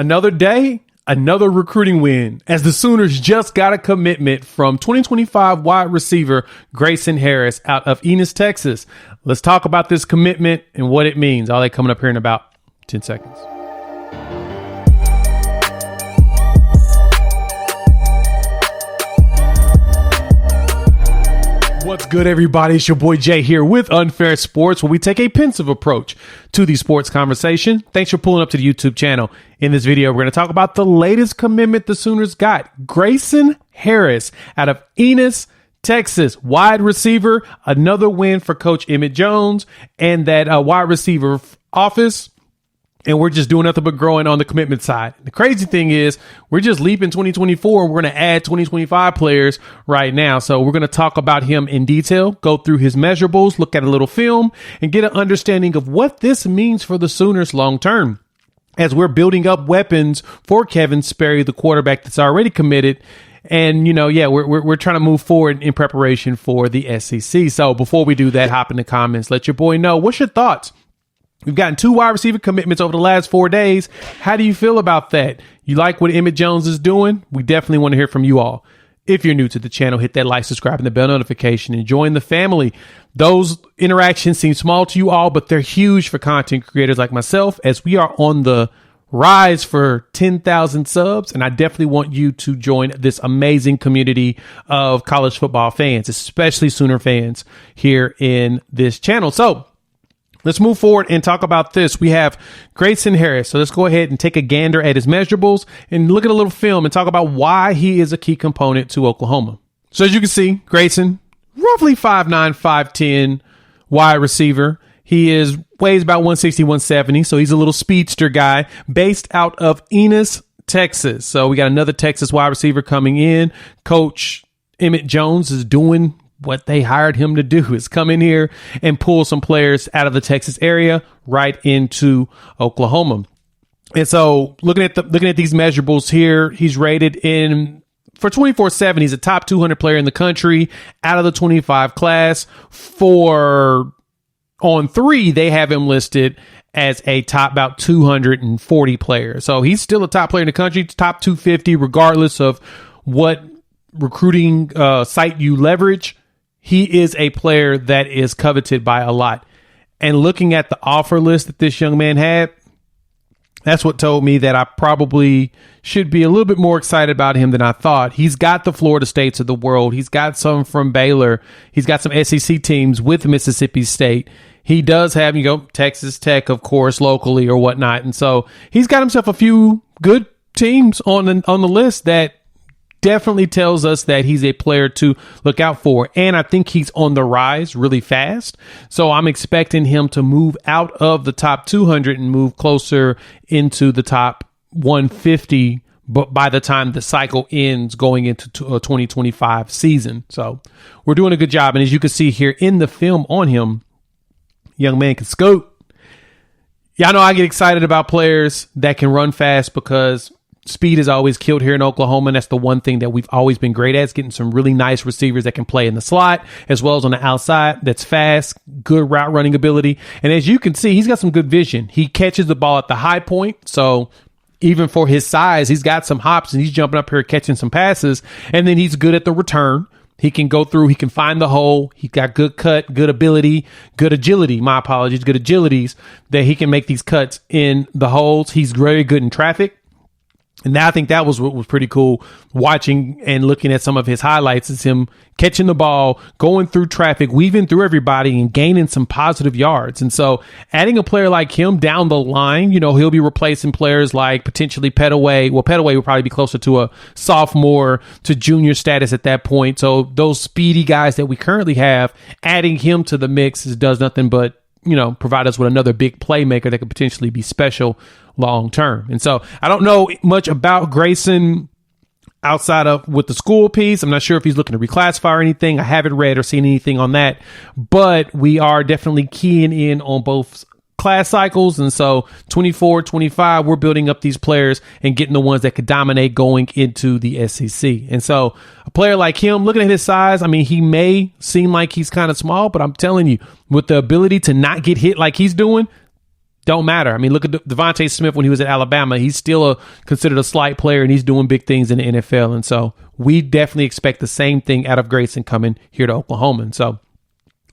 Another day, another recruiting win, as the Sooners just got a commitment from 2025 wide receiver Grayson Harris out of Enos, Texas. Let's talk about this commitment and what it means. All that coming up here in about 10 seconds. What's good, everybody? It's your boy Jay here with Unfair Sports, where we take a pensive approach to the sports conversation. Thanks for pulling up to the YouTube channel. In this video, we're going to talk about the latest commitment the Sooners got. Grayson Harris out of Enos, Texas, wide receiver. Another win for Coach Emmett Jones and that wide receiver office. And we're just doing nothing but growing on the commitment side. The crazy thing is we're just leaping 2024 and we're going to add 2025 players right now. So we're going to talk about him in detail, go through his measurables, look at a little film, and get an understanding of what this means for the Sooners long term as we're building up weapons for Kevin Sperry, the quarterback that's already committed. And, we're trying to move forward in preparation for the SEC. So before we do that, hop in the comments. Let your boy know. What's your thoughts? We've gotten 2 wide receiver commitments over the last 4 days. How do you feel about that? You like what Emmett Jones is doing? We definitely want to hear from you all. If you're new to the channel, hit that like, subscribe, and the bell notification and join the family. Those interactions seem small to you all, but they're huge for content creators like myself as we are on the rise for 10,000 subs. And I definitely want you to join this amazing community of college football fans, especially Sooner fans here in this channel. So let's move forward and talk about this. We have Grayson Harris. So let's go ahead and take a gander at his measurables and look at a little film and talk about why he is a key component to Oklahoma. So as you can see, Grayson, roughly 5'9", 5'10", wide receiver. He weighs about 160, 170. So he's a little speedster guy based out of Enos, Texas. So we got another Texas wide receiver coming in. Coach Emmett Jones is doing what they hired him to do, is come in here and pull some players out of the Texas area right into Oklahoma. And so looking at these measurables here, he's rated for 24/7. He's a top 200 player in the country out of the 25 class. On 3, they have him listed as a top about 240 player. So he's still a top player in the country, top 250, regardless of what recruiting site you leverage. He is a player that is coveted by a lot. And looking at the offer list that this young man had, that's what told me that I probably should be a little bit more excited about him than I thought. He's got the Florida States of the world. He's got some from Baylor. He's got some SEC teams with Mississippi State. He does have, Texas Tech, of course, locally or whatnot. And so he's got himself a few good teams on the list that definitely tells us that he's a player to look out for. And I think he's on the rise really fast. So I'm expecting him to move out of the top 200 and move closer into the top 150 but by the time the cycle ends going into a 2025 season. So we're doing a good job. And as you can see here in the film on him, young man can scope. Y'all know I get excited about players that can run fast because speed is always killed here in Oklahoma, and that's the one thing that we've always been great at, is getting some really nice receivers that can play in the slot as well as on the outside. That's fast, good route running ability. And as you can see, he's got some good vision. He catches the ball at the high point. So even for his size, he's got some hops and he's jumping up here catching some passes. And then he's good at the return. He can go through, he can find the hole. He's got good cut, good ability, good agilities that he can make these cuts in the holes. He's very good in traffic. And I think that was what was pretty cool, watching and looking at some of his highlights, is him catching the ball, going through traffic, weaving through everybody and gaining some positive yards. And so adding a player like him down the line, he'll be replacing players like potentially Pettaway. Well, Pettaway will probably be closer to a sophomore to junior status at that point. So those speedy guys that we currently have, adding him to the mix does nothing but provide us with another big playmaker that could potentially be special long term. And so I don't know much about Grayson outside of with the school piece. I'm not sure if he's looking to reclassify or anything. I haven't read or seen anything on that, but we are definitely keying in on both class cycles. And so 24, 25, we're building up these players and getting the ones that could dominate going into the SEC. And so a player like him, looking at his size, I mean, he may seem like he's kind of small, but I'm telling you, with the ability to not get hit like he's doing, don't matter. I mean, look at Devontae Smith when he was at Alabama. He's still considered a slight player, and he's doing big things in the NFL. And so we definitely expect the same thing out of Grayson coming here to Oklahoma. And so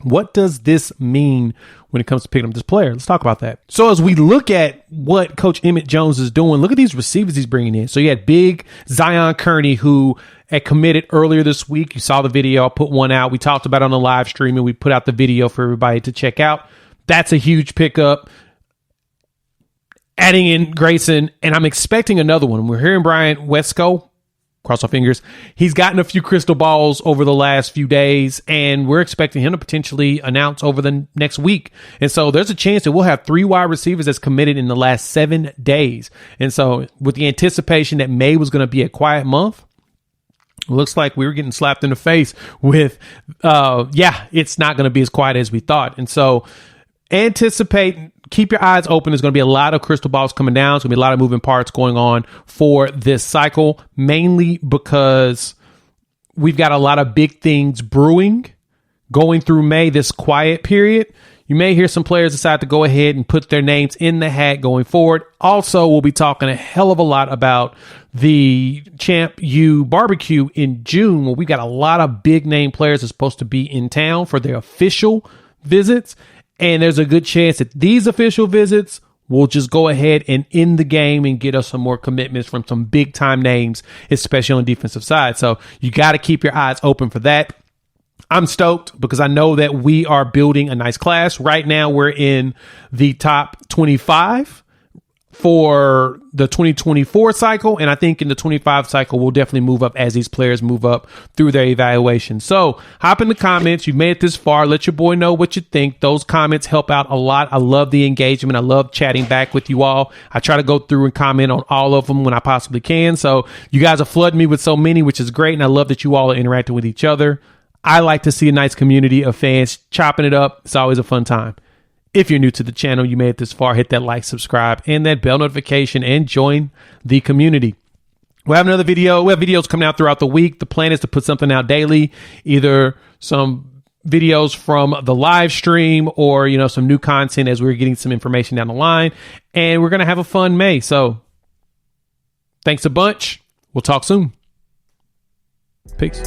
what does this mean when it comes to picking up this player? Let's talk about that. So as we look at what Coach Emmett Jones is doing, look at these receivers he's bringing in. So you had big Zion Kearney, who had committed earlier this week. You saw the video. I put one out. We talked about it on the live stream, and we put out the video for everybody to check out. That's a huge pickup. Adding in Grayson, and I'm expecting another one. We're hearing Brian Wesco, cross our fingers. He's gotten a few crystal balls over the last few days, and we're expecting him to potentially announce over the next week. And so there's a chance that we'll have 3 wide receivers that's committed in the last 7 days. And so with the anticipation that May was going to be a quiet month, looks like we were getting slapped in the face with, it's not going to be as quiet as we thought. And so anticipate, keep your eyes open. There's going to be a lot of crystal balls coming down. There's going to be a lot of moving parts going on for this cycle, mainly because we've got a lot of big things brewing going through May, this quiet period. You may hear some players decide to go ahead and put their names in the hat going forward. Also, we'll be talking a hell of a lot about the Champ U barbecue in June, where we've got a lot of big name players that are supposed to be in town for their official visits. And there's a good chance that these official visits will just go ahead and end the game and get us some more commitments from some big time names, especially on the defensive side. So you got to keep your eyes open for that. I'm stoked because I know that we are building a nice class. Right now, we're in the top 25 for the 2024 cycle. And I think in the 25 cycle, we'll definitely move up as these players move up through their evaluation. So hop in the comments. You've made it this far. Let your boy know what you think. Those comments help out a lot. I love the engagement. I love chatting back with you all. I try to go through and comment on all of them when I possibly can. So you guys are flooding me with so many, which is great. And I love that you all are interacting with each other. I like to see a nice community of fans chopping it up. It's always a fun time. If you're new to the channel, you made it this far, hit that like, subscribe, and that bell notification, and join the community. We'll have another video. We have videos coming out throughout the week. The plan is to put something out daily, either some videos from the live stream or, some new content as we're getting some information down the line. And we're going to have a fun May. So thanks a bunch. We'll talk soon. Peace.